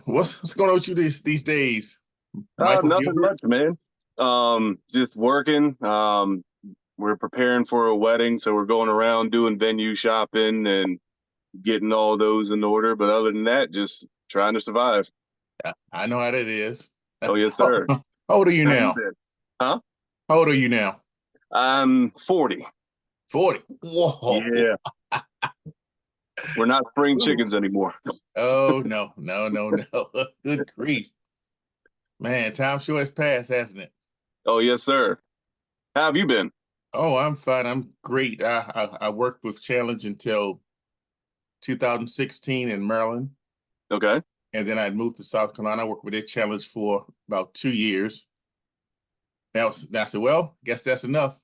What's going on with you these days, Michael Nothing Gilbert? much, man. Just working. We're preparing for a wedding, so we're going around doing venue shopping and getting all those in order. But other than that, just trying to survive. I know how that is. Oh, yes, How sir. old are you How you now? been? Huh? How old are you now? I'm 40. 40. Whoa. Yeah, we're not spring chickens anymore. Oh no. Good grief. Man, time sure has passed, hasn't it? Oh, yes, sir. How have you been? Oh, I'm fine. I'm great. I worked with Challenge until 2016 in Maryland, Okay, and then I moved to South Carolina. I worked with their Challenge for about 2 years. Now I said, well, guess that's enough.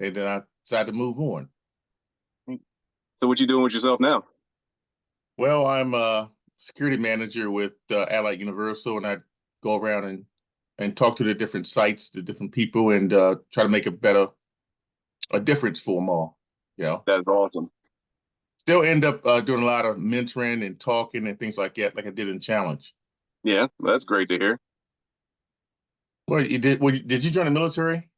And then I decided to move on. so what you doing with yourself now? Well, I'm a security manager with Allied Universal, and I go around and talk to the different sites, the different people, and try to make a difference for them all. You know, That's awesome. still end up doing a lot of mentoring and talking and things like that, like I did in Challenge. Yeah, that's great to hear. Well, you did. Did you join the military?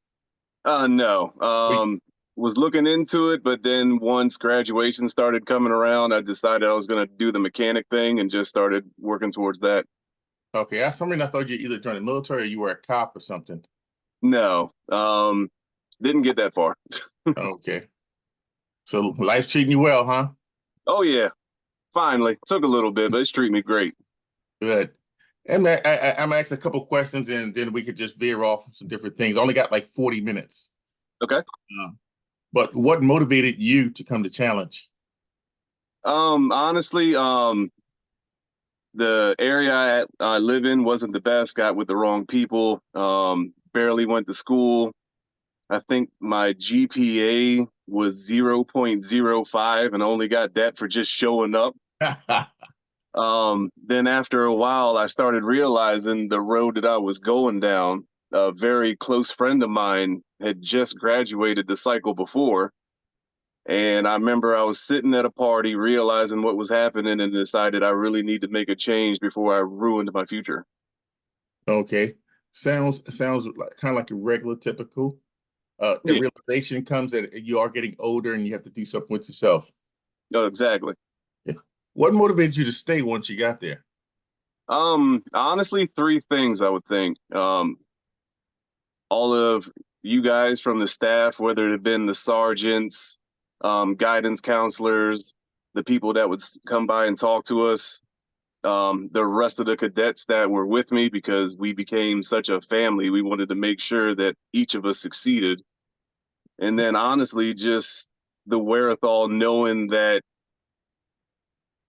No. Wait, Was looking into it, but then once graduation started coming around, I decided I was going to do the mechanic thing and just started working towards that. okay. For some reason, I thought you either joined the military or you were a cop or something. No. Didn't get that far. Okay. So life's treating you well, huh? Oh yeah, finally. Took a little bit, but it's treating me great. Good. And man, I'm gonna ask a couple questions and then we could just veer off some different things. I only got like 40 minutes. Okay. Uh, but what motivated you to come to Challenge? Honestly, the area I live in wasn't the best. Got with the wrong people. Barely went to school. I think my GPA was 0.05 and I only got that for just showing up. Then after a while, I started realizing the road that I was going down. A very close friend of mine had just graduated the cycle before. And I remember I was sitting at a party realizing what was happening and decided I really need to make a change before I ruined my future. Okay. Sounds like kind of like a regular typical. The Yeah, realization comes that you are getting older and you have to do something with yourself. no, exactly. Yeah. What motivated you to stay once you got there? Honestly, three things I would think. All of you guys from the staff, whether it had been the sergeants, guidance counselors, the people that would come by and talk to us, the rest of the cadets that were with me, because we became such a family. We wanted to make sure that each of us succeeded. And then honestly, just the wherewithal knowing that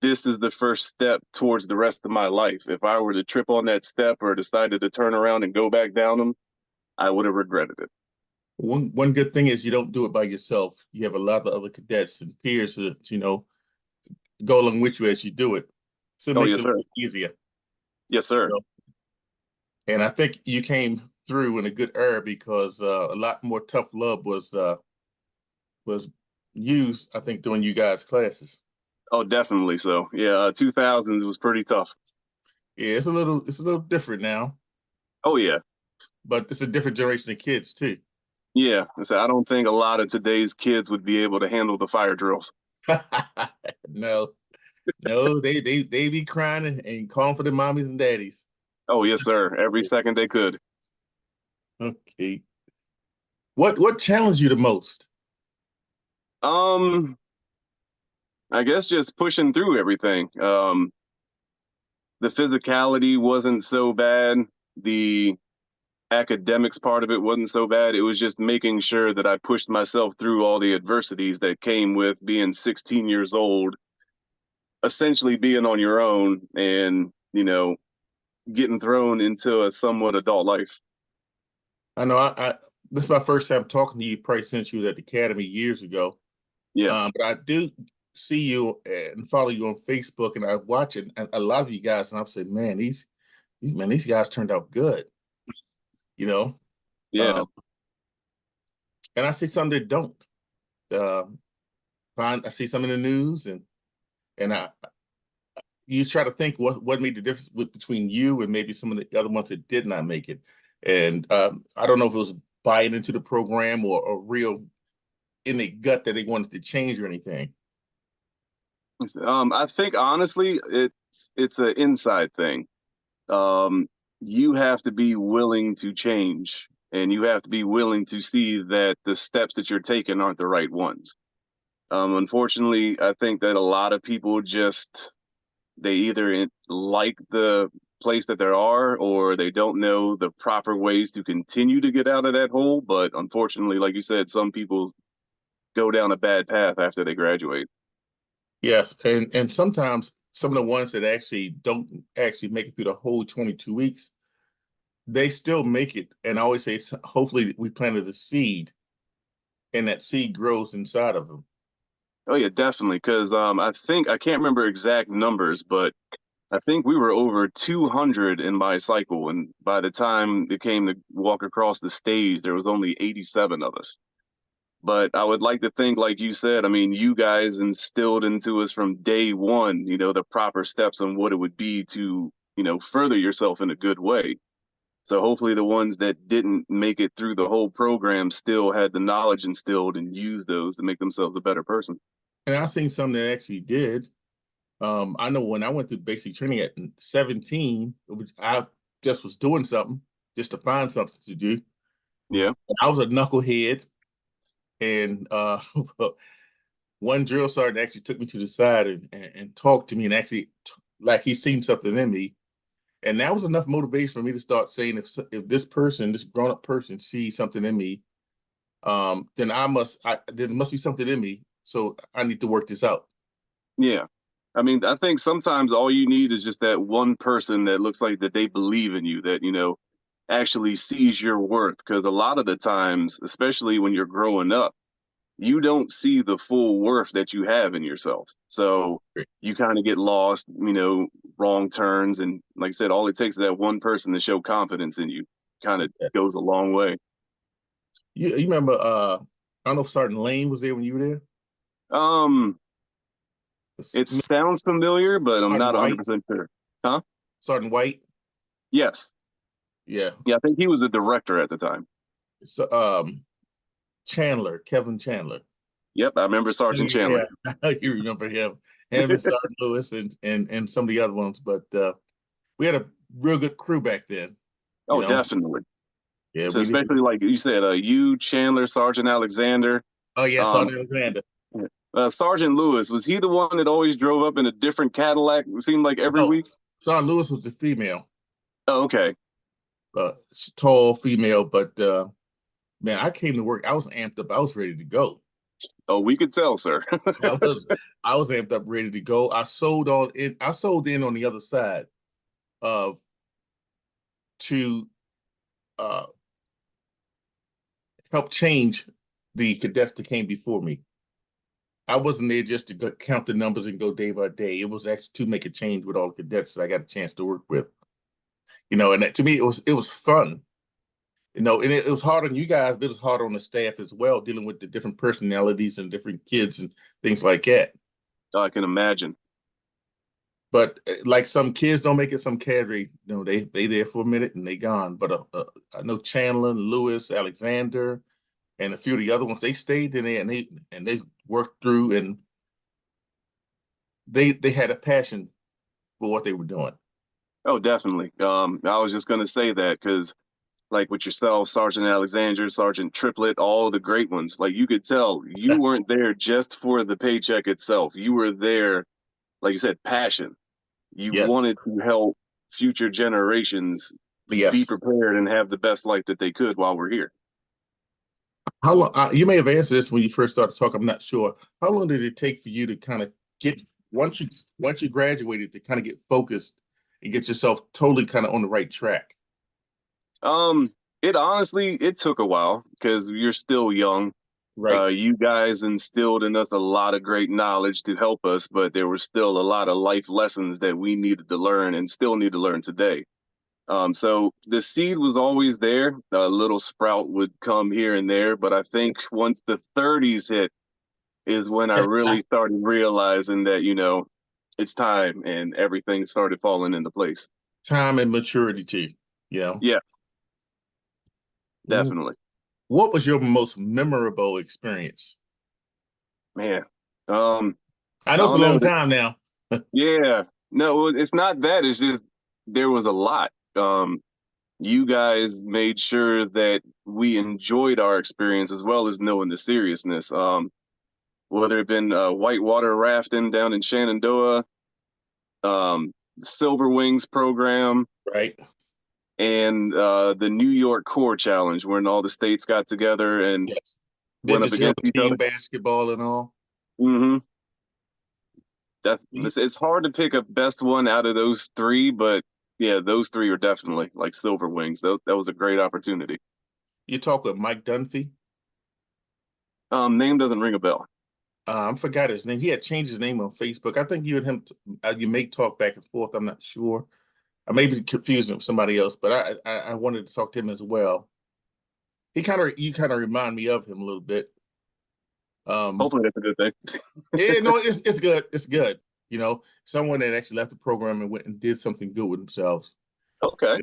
this is the first step towards the rest of my life. If I were to trip on that step or decided to turn around and go back down them, I would have regretted it. One good thing is you don't do it by yourself. You have a lot of other cadets and peers to go along with you as you do it. So it Oh, makes yes, it a sir. little easier. Yes, You sir. know? And I think you came through in a good era because a lot more tough love was used, I think, during you guys' classes. Oh, definitely. So, yeah, 2000s was pretty tough. Yeah, it's a little different now, Oh, yeah. but it's a different generation of kids too. Yeah. So I don't think a lot of today's kids would be able to handle the fire drills. No, no, they be crying and calling for their mommies and daddies. Oh, yes, sir. Every second they could. Okay. What challenged you the most? Um, I guess just pushing through everything. The physicality wasn't so bad. The academics part of it wasn't so bad. It was just making sure that I pushed myself through all the adversities that came with being 16 years old, essentially being on your own and, getting thrown into a somewhat adult life. I know I this is my first time talking to you, probably since you was at the academy years ago. Yeah. But I do see you and follow you on Facebook, and I watch it. And a lot of you guys, and I'm saying, man, these guys turned out good, you know. Yeah. Um, and I see some that don't. Uh, I see some in the news, and And you try to think what made the difference between you and maybe some of the other ones that did not make it. And I don't know if it was buying into the program or real in the gut that they wanted to change or anything. I think honestly, it's an inside thing. Um, you have to be willing to change, and you have to be willing to see that the steps that you're taking aren't the right ones. Unfortunately, I think that a lot of people just they either like the place that they are, or they don't know the proper ways to continue to get out of that hole. But unfortunately, like you said, some people go down a bad path after they graduate. Yes, and sometimes some of the ones that actually don't actually make it through the whole 22 weeks, they still make it. And I always say, hopefully, we planted a seed, and that seed grows inside of them. Oh yeah, definitely. Because I think I can't remember exact numbers, but I think we were over 200 in my cycle, and by the time it came to walk across the stage, there was only 87 of us. But I would like to think, like you said, I mean, you guys instilled into us from day one, the proper steps on what it would be to, further yourself in a good way. So hopefully the ones that didn't make it through the whole program still had the knowledge instilled and used those to make themselves a better person. And I've seen some that actually did. I know when I went through basic training at 17, I just was doing something just to find something to do. Yeah. I was a knucklehead, and one drill sergeant actually took me to the side and talked to me, and actually like he's seen something in me, and that was enough motivation for me to start saying, if this person, this grown up person, sees something in me, then there must be something in me, so I need to work this out. Yeah. I mean, I think sometimes all you need is just that one person that looks like that they believe in you, that, actually sees your worth. Because a lot of the times, especially when you're growing up, you don't see the full worth that you have in yourself. So you kind of get lost, wrong turns. And like I said, all it takes is that one person to show confidence in you. Kind of Yes. goes a long way. You remember? I don't know if Sergeant Lane was there when you were there. Um, it sounds familiar, but I'm Sergeant not White. 100% sure. Huh? Sergeant White. Yes. Yeah. Yeah, I think he was a director at the time. So, Chandler, Kevin Chandler. Yep, I remember Sergeant Chandler. Yeah, you remember him. Him and Sergeant Lewis and some of the other ones. But we had a real good crew back then. You Oh, know. definitely. Yeah, So we did. especially like you said, you, Chandler, Sergeant Alexander. Oh yeah, Um, Sergeant Alexander. Sergeant Lewis, was he the one that always drove up in a different Cadillac? It seemed like every No, week. Sergeant Lewis was the female, Oh, okay. uh, tall female. But man, I came to work. I was amped up. I was ready to go. Oh, we could tell, sir. I was I was amped up, ready to go. I sold in on the other side of to uh, help change the cadets that came before me. I wasn't there just to count the numbers and go day by day. It was actually to make a change with all the cadets that I got a chance to work with. And to me it was fun. And it was hard on you guys, but it was hard on the staff as well, dealing with the different personalities and different kids and things like that. I can imagine. But like some kids don't make it, some cadre, they there for a minute and they gone. But I know Chandler, Lewis, Alexander, and a few of the other ones, they stayed in there and they worked through, and they had a passion for what they were doing. Oh, definitely. I was just gonna say that because, like with yourself, Sergeant Alexander, Sergeant Triplet, all the great ones, like you could tell you weren't there just for the paycheck itself. You were there, like you said, passion. You Yes, wanted to help future generations be yes. prepared and have the best life that they could while we're here. How long? You may have answered this when you first started talking. I'm not sure. How long did it take for you to kind of get once you graduated to kind of get focused and get yourself totally kind of on the right track? Um, it honestly it took a while because you're still young. Right. You guys instilled in us a lot of great knowledge to help us, but there were still a lot of life lessons that we needed to learn and still need to learn today. So the seed was always there. A little sprout would come here and there, but I think once the 30s hit is when I really started realizing that, it's time, and everything started falling into place. Time and maturity too. Yeah, W- definitely, What was your most memorable experience? man. Um, I I know it's a don't know. long time now. Yeah, no, it's not that. It's just there was a lot. You guys made sure that we enjoyed our experience as well as knowing the seriousness. Whether it been whitewater rafting down in Shenandoah, the Silver Wings program, Right. and the New York Core Challenge, when all the states got together and Yes. Did went the up drill against each team other. basketball and all? Mm-hmm. You, It's hard to pick a best one out of those three, but yeah, those three are definitely like Silver Wings. That was a great opportunity. you talk with Mike Dunphy. Name doesn't ring a bell. I forgot his name. He had changed his name on Facebook. I think you and him, you may talk back and forth. I'm not sure. I may be confusing with somebody else, but I wanted to talk to him as well. You kind of remind me of him a little bit. Um, Hopefully, that's a good thing. yeah, no, it's good. It's good. Someone that actually left the program and went and did something good with themselves. Okay, Yeah.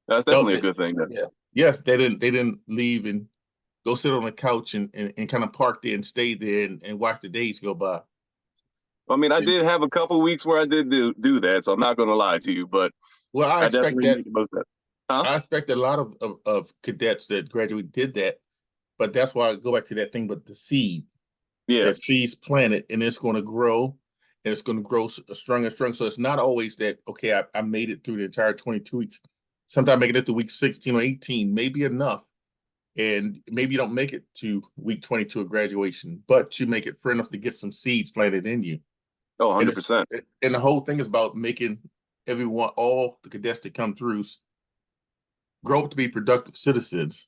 that's No, definitely a good thing. Then. yeah. Yes, they didn't leave and go sit on the couch and kind of park there and stay there and watch the days go by. I mean, I And, did have a couple weeks where I did do that, so I'm not going to lie to you, but well, I definitely made the most of it. Huh? I expect a lot of cadets that graduate did that, but that's why I go back to that thing. But the seed, Yeah. that seed's planted, and it's going to grow, and it's going to grow stronger and stronger. So it's not always that okay. I made it through the entire 22 weeks. Sometimes making it to week 16 or 18 may be enough, and maybe you don't make it to week 22 of graduation, but you make it far enough to get some seeds planted in you. Oh, And 100%. the whole thing is about making everyone, all the cadets that come through, grow up to be productive citizens.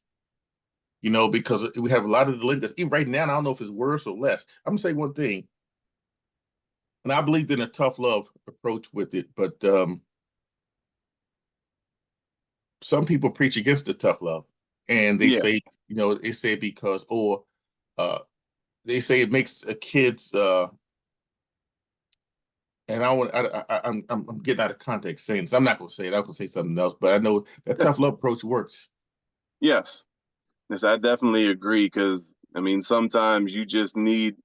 Because we have a lot of delinquents. Even right now, I don't know if it's worse or less. I'm gonna say one thing, and I believed in a tough love approach with it, but some people preach against the tough love, and they Yeah. say, they say because, or uh, they say it makes a kids. And I'm getting out of context saying this. I'm not gonna say it. I'm gonna say something else, but I know that tough love approach works. Yes. Yes, I definitely agree because I mean, sometimes you just need,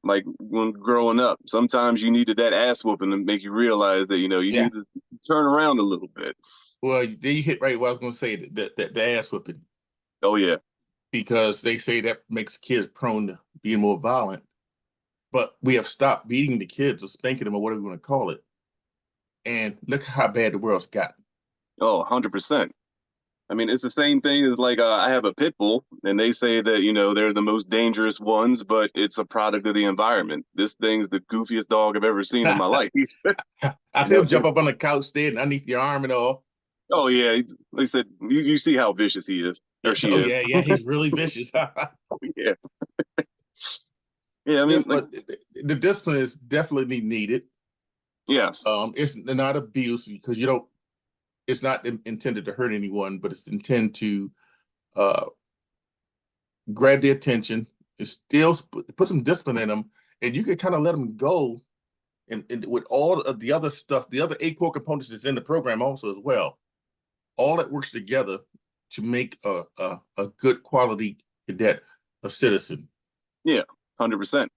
like when growing up, sometimes you needed that ass whooping to make you realize that you Yeah. need to turn around a little bit. Well, then you hit right what I was gonna say, the ass whipping, Oh yeah, because they say that makes kids prone to being more violent. But we have stopped beating the kids or spanking them or whatever you want to call it. And look how bad the world's gotten. oh 100%. I mean, it's the same thing as like I have a pit bull, and they say that they're the most dangerous ones, but it's a product of the environment. This thing's the goofiest dog I've ever seen in my life. I see him jump up on the couch standing underneath your arm and all. Oh yeah, they said you see how vicious he is or Yeah. she Oh is. yeah, yeah, he's really vicious. Yeah, yeah. I Yes, mean, like but the discipline is definitely needed. yes, It's not abuse because you don't. It's not intended to hurt anyone, but it's intended to uh, grab their attention. It's still put some discipline in them, and you can kind of let them go. And with all of the other stuff, the other 8 core components that's in the program also as well, all that works together to make a good quality cadet, a citizen. yeah, 100%.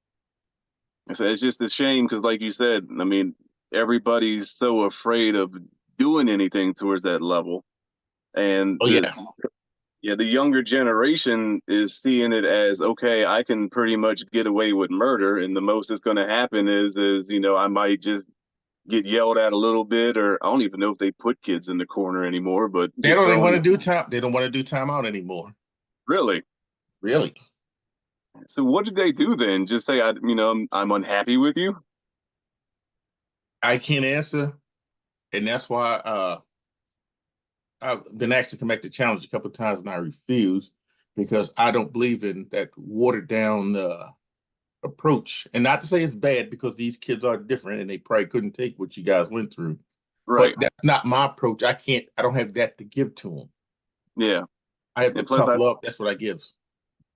It's just a shame because, like you said, I mean, everybody's so afraid of doing anything towards that level, and Oh the yeah, yeah, the younger generation is seeing it as okay. I can pretty much get away with murder, and the most that's going to happen is I might just get yelled at a little bit, or I don't even know if they put kids in the corner anymore, but they get don't even want thrown. to do time. They don't want to do timeout anymore. Really? Really, So what did they do then? Just say I'm unhappy with you? I can't answer, and that's why I've been asked to come back to challenge a couple of times, and I refuse because I don't believe in that watered down approach. And not to say it's bad because these kids are different and they probably couldn't take what you guys went through. But Right. that's not my approach. I can't. I don't have that to give to them. Yeah. I have the And plus, tough love. That's what I give.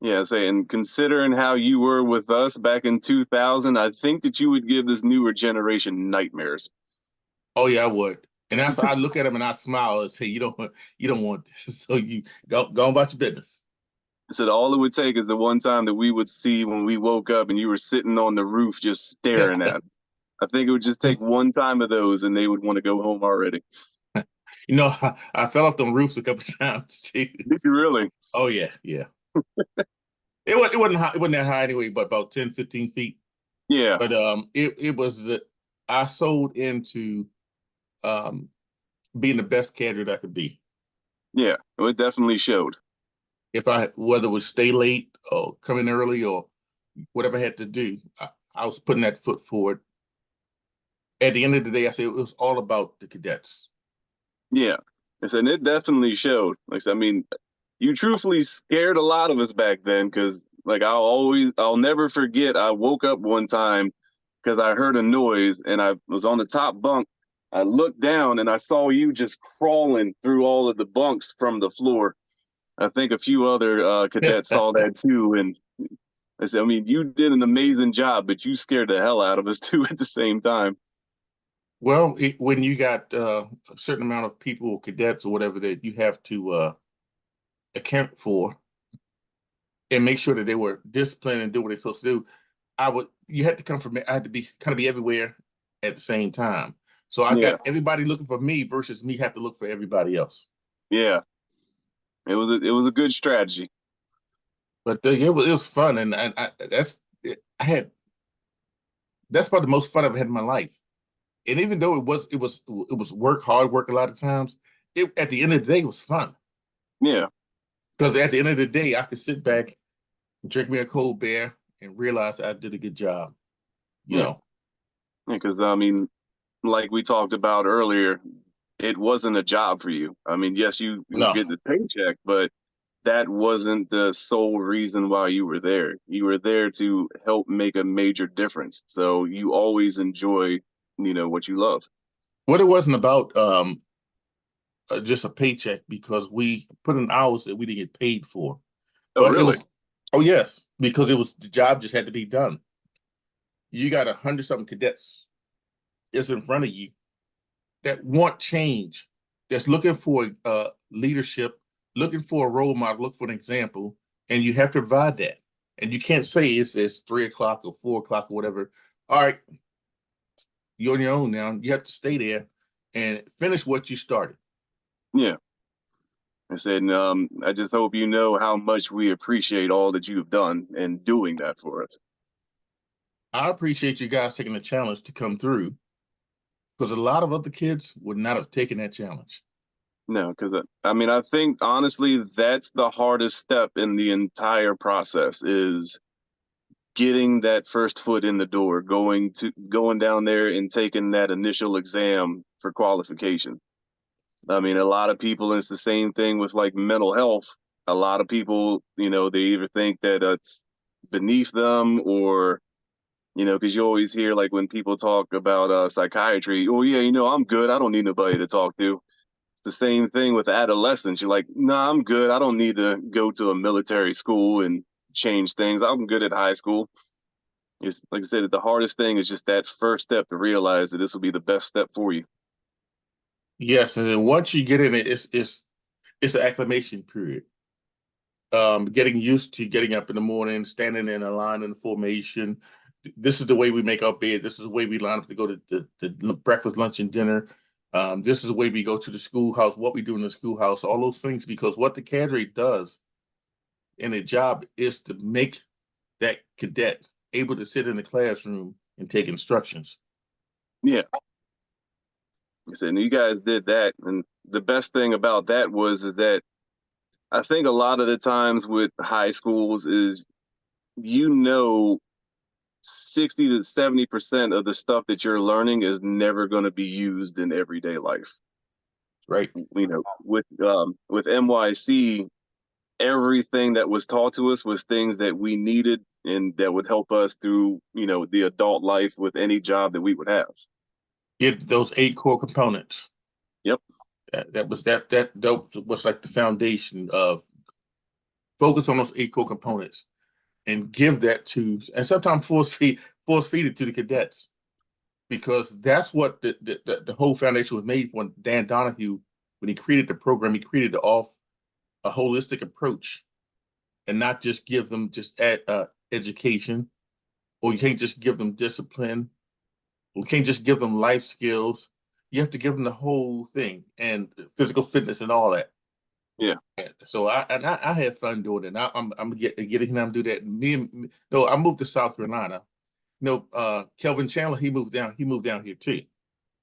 Yeah, and considering how you were with us back in 2000, I think that you would give this newer generation nightmares. Oh yeah, I would. And that's I look at them and I smile and say, you don't want this. So you go about your business. So all it would take is the one time that we would see when we woke up and you were sitting on the roof just staring at us. I think it would just take one time of those and they would want to go home already. I fell off them roofs a couple times too. Did you really? Oh yeah, yeah. It wasn't high, it wasn't that high anyway, but about 10, 15 feet. Yeah, But it was that I sold into um being the best candidate I could be. yeah, it definitely showed. If I whether it was stay late or come in early or whatever I had to do, I was putting that foot forward. At the end of the day, I said it was all about the cadets. Yeah, and it definitely showed. Like I said, I mean, you truthfully scared a lot of us back then because, like, I'll never forget. I woke up one time because I heard a noise and I was on the top bunk. I looked down and I saw you just crawling through all of the bunks from the floor. I think a few other cadets saw that too, and I said, I mean, you did an amazing job, but you scared the hell out of us too at the same time. Well, when you got a certain amount of people, cadets or whatever that you have to account for and make sure that they were disciplined and do what they're supposed to do, you had to come from I had to be kind of be everywhere at the same time. So I Yeah, got everybody looking for me versus me have to look for everybody else. yeah, it was a good strategy. But it was fun, and I had that's about the most fun I've had in my life. And even though it was work, hard work a lot of times, it at the end of the day it was fun Yeah, because at the end of the day I could sit back, drink me a cold beer, and realize I did a good job. You yeah, know, because I mean, like we talked about earlier, it wasn't a job for you. I mean, yes, you no. get the paycheck, but that wasn't the sole reason why you were there. You were there to help make a major difference. So you always enjoy, what you love. What it wasn't about just a paycheck because we put in hours that we didn't get paid for. Oh, But it really? was, oh yes, because it was the job just had to be done. You got 100 something cadets is in front of you that want change, that's looking for leadership, looking for a role model, look for an example, and you have to provide that. And you can't say it's 3 o'clock or 4 o'clock or whatever. All right, you're on your own now. You have to stay there and finish what you started. Yeah. I said, I just hope you know how much we appreciate all that you've done and doing that for us. I appreciate you guys taking the challenge to come through because a lot of other kids would not have taken that challenge. No, because I mean, I think honestly, that's the hardest step in the entire process is getting that first foot in the door, going down there and taking that initial exam for qualification. I mean, a lot of people, and it's the same thing with like mental health. A lot of people, they either think that it's beneath them or, because you always hear like when people talk about psychiatry, oh, yeah, I'm good. I don't need nobody to talk to. The same thing with adolescents. You're like, nah, I'm good. I don't need to go to a military school and change things. I'm good at high school. It's like I said, the hardest thing is just that first step to realize that this will be the best step for you. Yes, and then once you get in it, it's an acclimation period. Getting used to getting up in the morning, standing in a line in formation. This is the way we make our bed. This is the way we line up to go to the breakfast, lunch, and dinner. This is the way we go to the schoolhouse, what we do in the schoolhouse, all those things, because what the cadre does in a job is to make that cadet able to sit in the classroom and take instructions. Yeah. I said, and you guys did that. And the best thing about that is that I think a lot of the times with high schools is, 60 to 70% of the stuff that you're learning is never going to be used in everyday life. Right. With NYC, everything that was taught to us was things that we needed and that would help us through, the adult life with any job that we would have. Get those 8 core components. Yep. That was like the foundation of focus on those 8 core components and give that to, and sometimes force feed it to the cadets, because that's what the whole foundation was made for. When Dan Donahue, when he created the program, he created a holistic approach, and not just give them just education, or you can't just give them discipline, or you can't just give them life skills. You have to give them the whole thing, and physical fitness and all that. Yeah. So I had fun doing it. I'm getting him to do that. No, I moved to South Carolina. Kelvin Chandler, he moved down here too.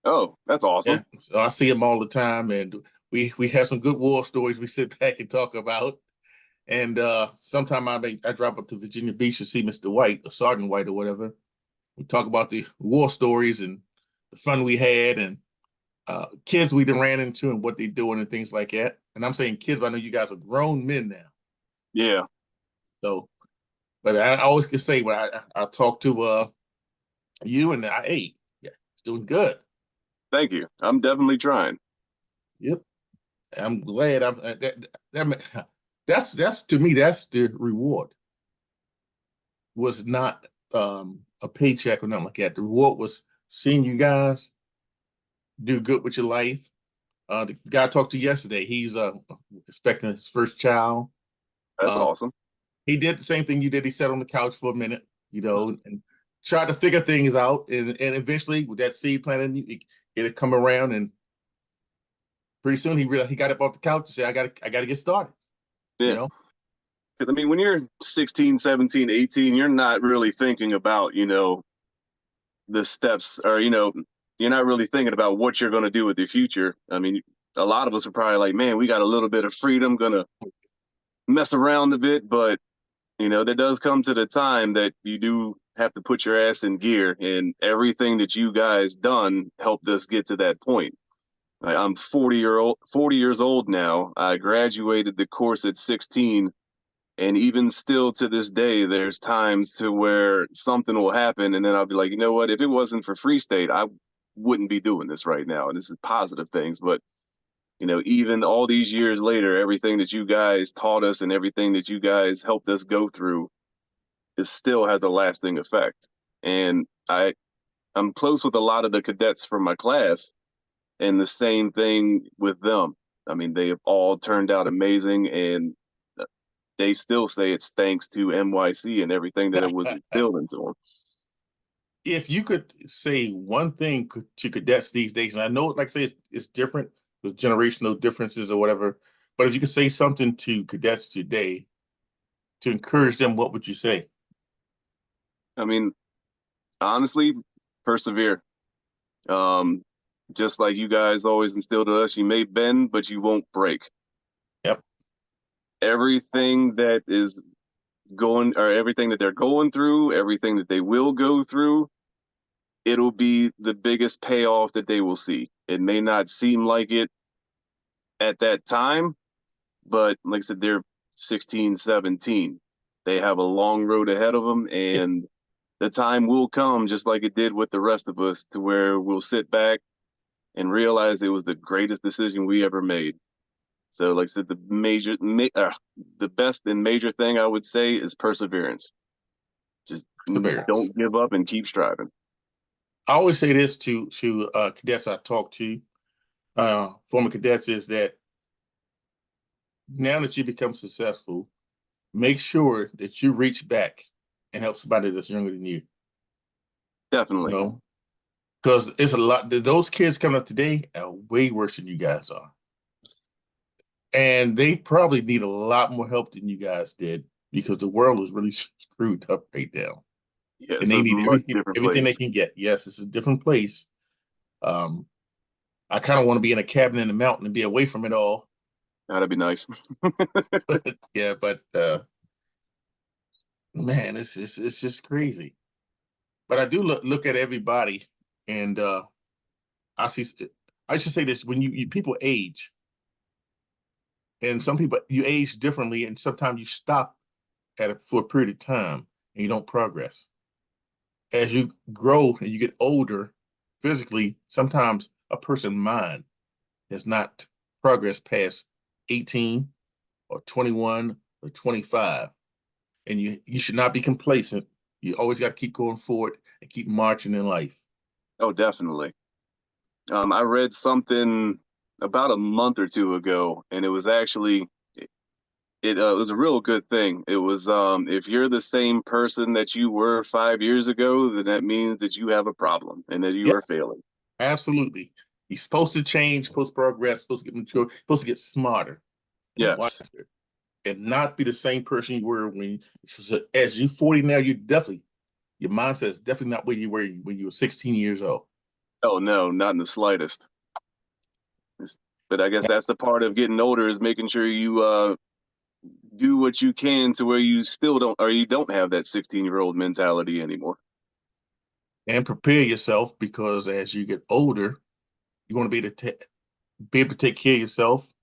Oh, that's awesome. Yeah. So I see him all the time, and we have some good war stories we sit back and talk about. And sometime I drop up to Virginia Beach to see Mr. White, or Sergeant White, or whatever. We talk about the war stories and the fun we had, and kids we done ran into and what they're doing and things like that. And I'm saying kids, but I know you guys are grown men now. Yeah. So, but I always can say when I talk to you, and hey, yeah, it's doing good. Thank you. I'm definitely trying. Yep. I'm glad that's to me, that's the reward. Was not a paycheck or nothing like that. The reward was seeing you guys do good with your life. The guy I talked to yesterday, he's expecting his first child. That's awesome. He did the same thing you did. He sat on the couch for a minute, and tried to figure things out. And eventually, with that seed planted, it come around, and pretty soon he realized, he got up off the couch and said, I got to get started. Yeah. Because, I mean, when you're 16, 17, 18, you're not really thinking about, the steps, or, you're not really thinking about what you're going to do with your future. I mean, a lot of us are probably like, man, we got a little bit of freedom, going to mess around a bit. But, there does come to the time that you do have to put your ass in gear, and everything that you guys done helped us get to that point. I'm 40 years old now. I graduated the course at 16. And even still to this day, there's times to where something will happen, and then I'll be like, you know what? If it wasn't for Freestate, I wouldn't be doing this right now. And this is positive things. But, even all these years later, everything that you guys taught us and everything that you guys helped us go through, it still has a lasting effect. And I'm close with a lot of the cadets from my class, and the same thing with them. I mean, they have all turned out amazing, and they still say it's thanks to NYC and everything that it was instilled into them. If you could say one thing to cadets these days, and I know, like I say, it's different with generational differences or whatever, but if you could say something to cadets today to encourage them, what would you say? I mean, honestly, persevere. Just like you guys always instilled in us, you may bend, but you won't break. Yep. Everything that is everything that they're going through, everything that they will go through, it'll be the biggest payoff that they will see. It may not seem like it at that time, but like I said, they're 16, 17. They have a long road ahead of them, and the time will come, just like it did with the rest of us, to where we'll sit back and realize it was the greatest decision we ever made. So, like I said, the best and major thing I would say is perseverance. Just don't give up and keep striving. I always say this to cadets I talk to, former cadets, is that now that you become successful, make sure that you reach back and help somebody that's younger than you. Definitely. Because it's a lot. Those kids coming up today are way worse than you guys are. And they probably need a lot more help than you guys did, because the world is really screwed up right now. Yeah, and they need everything they place. can get. Yes, it's a different place. I kind of want to be in a cabin in the mountain and be away from it all. That'd be nice. Yeah, but man, it's just crazy. But I do look at everybody, and I see. I should say this: when you people age, and some people, you age differently, and sometimes you stop for a period of time and you don't progress. As you grow and you get older physically, sometimes a person's mind has not progressed past 18 or 21 or 25. And you should not be complacent. You always got to keep going forward and keep marching in life. Oh, definitely. I read something about a month or two ago, and it was actually it was a real good thing. It was if you're the same person that you were 5 years ago, then that means that you have a problem and that you Yep, are failing. absolutely. You're supposed to change, supposed to progress, supposed to get mature, supposed to get smarter and Yes. wiser, and not be the same person you were when as you 40 now, you definitely your mindset is definitely not where you were when you were 16 years old. Oh no, not in the slightest. But I guess that's the part of getting older is making sure you do what you can to where you still don't or you don't have that 16-year-old mentality anymore. And prepare yourself because as you get older, you want to be able to take care of yourself,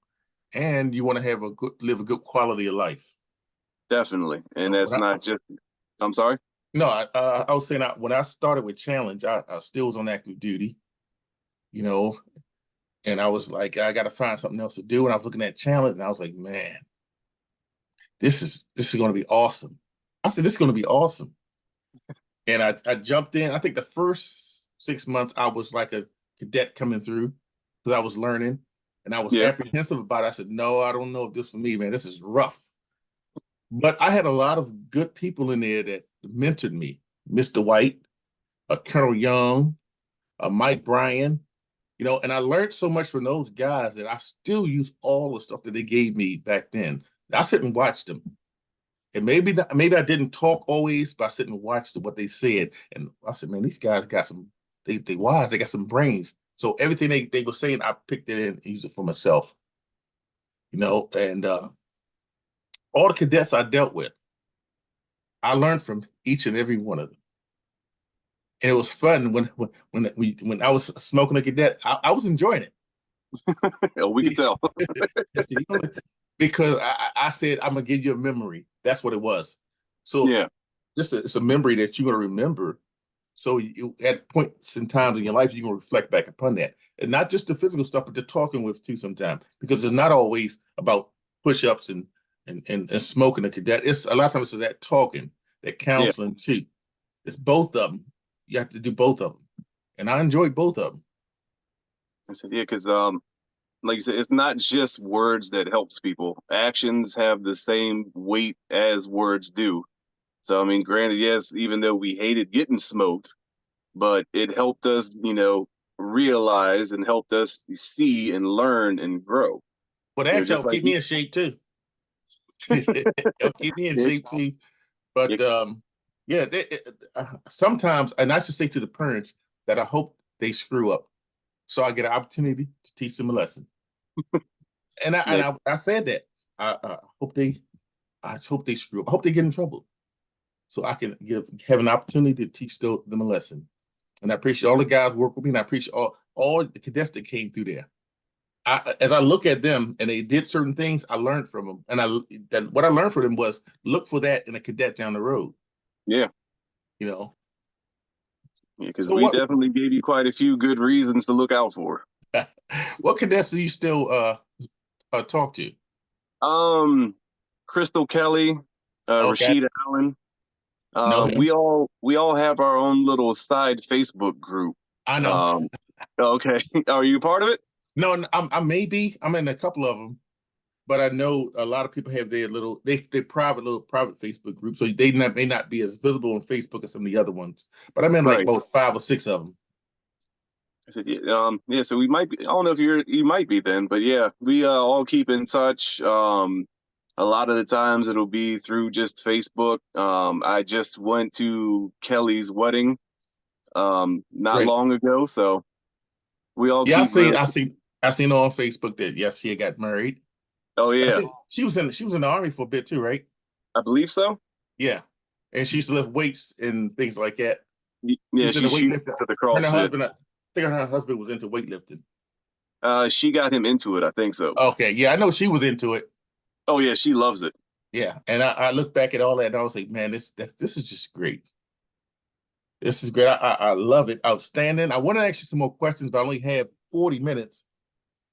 and you want to have live a good quality of life. Definitely. And So that's not just I'm sorry? no, I was saying when I started with Challenge, I still was on active duty, you know, and I was like, I got to find something else to do. And I was looking at Challenge, and I was like, man, this is going to be awesome. I said, this is going to be awesome. And I jumped in. I think the first 6 months I was like a cadet coming through because I was learning, and I was Yeah. apprehensive about it. I said, no, I don't know if this is for me, man. This is rough. But I had a lot of good people in there that mentored me. Mr. White, Colonel Young, Mike Bryan, and I learned so much from those guys that I still use all the stuff that they gave me back then. I sit and watch them. And maybe I didn't talk always, but I sit and watched what they said. And I said, man, these guys got they wise, they got some brains. So everything they were saying, I picked it in and used it for myself. And all the cadets I dealt with, I learned from each and every one of them. And it was fun when I was smoking a cadet, I was enjoying it. Oh, we can tell. Because I said, I'm gonna give you a memory. That's what it was. So Yeah. it's a memory that you're gonna remember. So at points in times in your life, you're gonna reflect back upon that. And not just the physical stuff, but the talking with too sometimes. Because it's not always about push-ups and smoking a cadet. It's a lot of times it's that talking, that Yeah. counseling too. It's both of them. You have to do both of them. And I enjoyed both of them. I said, yeah, because like you said, it's not just words that helps people. Actions have the same weight as words do. So I mean, granted, yes, even though we hated getting smoked, but it helped us, realize and helped us see and learn and grow. But actually, Just it'll like keep me in shape too. It'll keep me in yeah, shape too. But yeah, yeah, sometimes, and I should say to the parents that I hope they screw up, so I get an opportunity to teach them a lesson. And I yeah, and I said that I hope I hope they screw up. I hope they get in trouble, so I can have an opportunity to teach them a lesson. And I appreciate all the guys who work with me, and I appreciate all the cadets that came through there. As I look at them and they did certain things, I learned from them, and what I learned from them was look for that in a cadet down the road. yeah. You know, Because so we definitely gave you quite a few good reasons to look out for. what cadets do you still talk to? Um, Crystal Kelly, Okay, Rashida Allen. know him. We all have our own little side Facebook group. I know. Um, okay, are you part of it? No, I'm in a couple of them, but I know a lot of people have their little they private Facebook group, so may not be as visible on Facebook as some of the other ones. But I'm in like Right. about 5 or 6 of them. I said, yeah, yeah. So we might be. I don't know if you might be then, but yeah, we all keep in touch. A lot of the times it'll be through just Facebook. I just went to Kelly's wedding, not Great. long ago, so we all Yeah, keep really. I seen on Facebook that yes, she had got married. Oh I yeah, think she was in the army for a bit too, right? I believe so. Yeah, and she used to lift weights and things like that. She Yeah, was in the she shoots weightlifting. to the Her and her CrossFit. husband, I think her husband was into weightlifting. She got him into it. I think so. Okay, yeah, I know she was into it. Oh yeah, she loves it. Yeah, and I look back at all that and I was like, man, this is just great. This is great. I love it. Outstanding. I want to ask you some more questions, but I only have 40 minutes,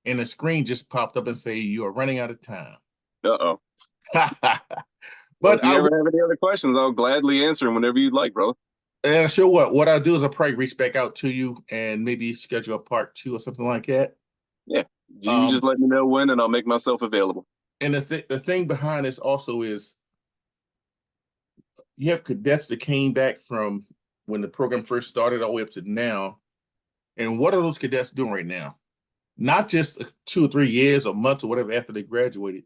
and the screen just popped up and say you are running out of time. Uh oh. Well, But if you ever have any other questions, I'll gladly answer them whenever you'd like, brother. and sure what I'll do is I'll probably reach back out to you and maybe schedule a part two or something like that. Yeah, you just Um, let me know when, and I'll make myself available. and the thing behind this also is you have cadets that came back from when the program first started all the way up to now. And what are those cadets doing right now? Not just 2 or 3 years or months or whatever after they graduated,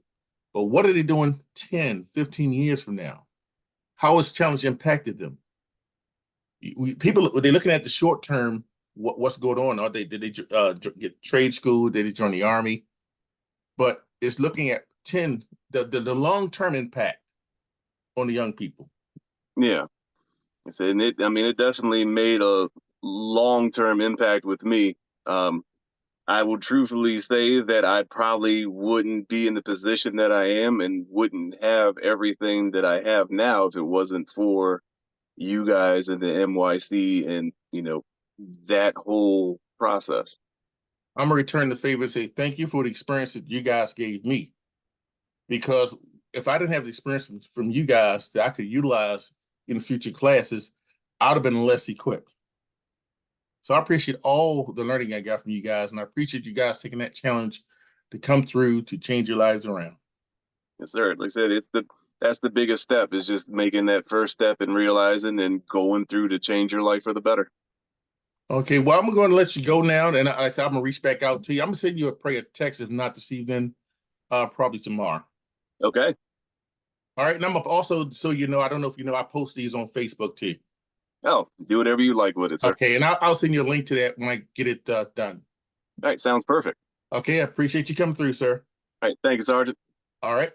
but what are they doing 10, 15 years from now? How has challenge impacted them? People, they're looking at the short term, what's going on. Are they, did they get trade school? Did they join the army? But it's looking at the long-term impact on the young people. Yeah, I said, and it definitely made a long-term impact with me. I will truthfully say that I probably wouldn't be in the position that I am and wouldn't have everything that I have now if it wasn't for you guys and the NYC and, that whole process. I'm gonna return the favor and say thank you for the experience that you guys gave me. Because if I didn't have the experience from you guys that I could utilize in future classes, I'd have been less equipped. So I appreciate all the learning I got from you guys, and I appreciate you guys taking that challenge to come through to change your lives around. Yes, sir. Like I said, that's the biggest step is just making that first step and realizing and going through to change your life for the better. Okay, well, I'm going to let you go now, and like I said, I'm going to reach back out to you. I'm going to send you a text, if not this evening, probably tomorrow. Okay. All right, and I'm also, so you know, I don't know if you know, I post these on Facebook too. Oh, do whatever you like with it, sir. Okay, and I'll send you a link to that when I get it done. All right, sounds perfect. Okay, I appreciate you coming through, sir. All right, thank you, Sergeant. All right.